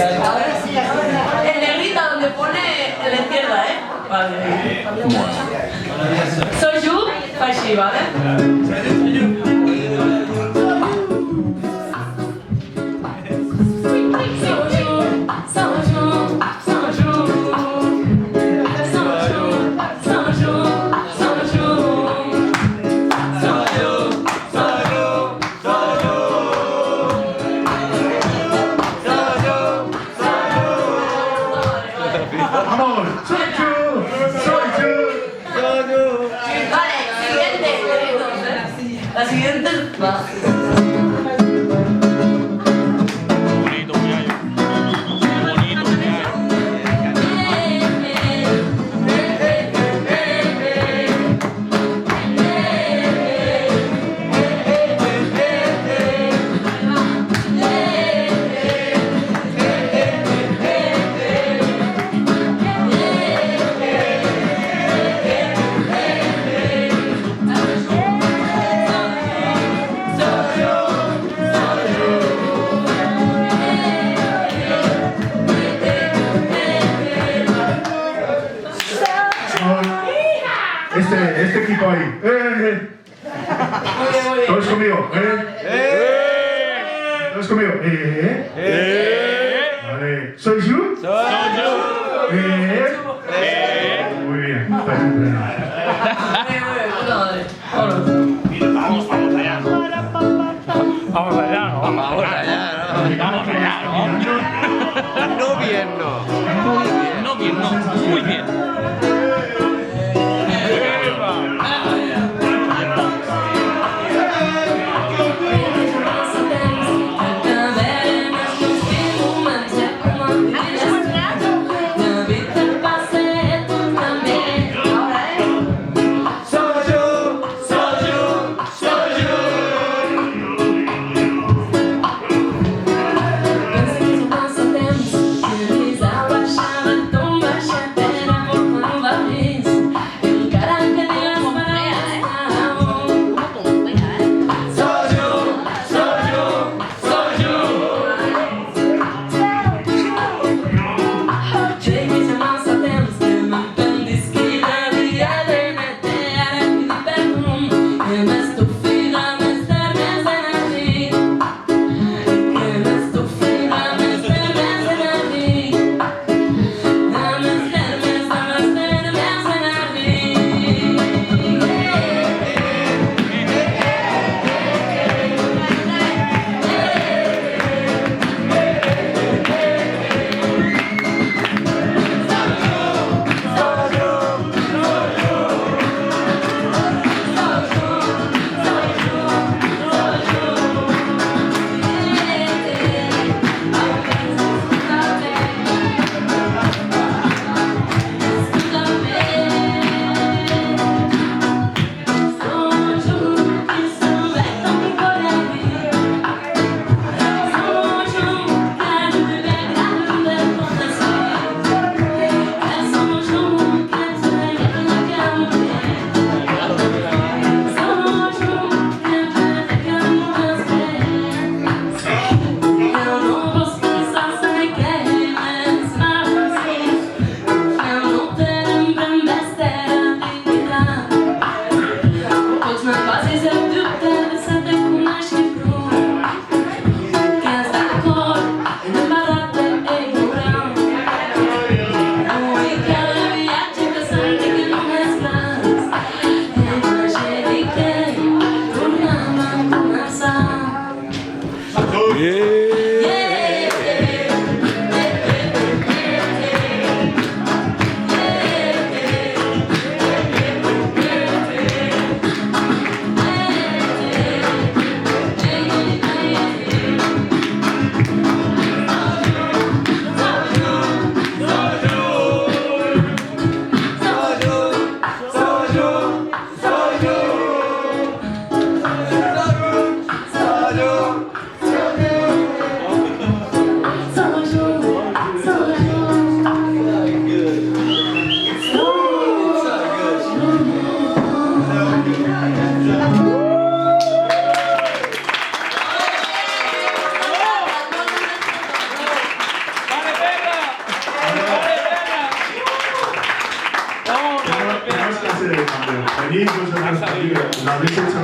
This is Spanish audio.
En negrita donde pone en la izquierda, ¿eh? Vale. Soy yo, així, ¿vale? La siguiente va. Bonito, muchacho. Bonito, muchacho. Este equipo ahí. Todos conmigo. Todos conmigo. Vale. ¿Soy yo? Muy bien. Vamos allá. Vamos allá, ¿no? Vamos allá, ¿no? No bien, no. Muy bien. No bien, no. Muy bien. Que no es clase de cambio. Venid vosotros aquí, la habéis hecho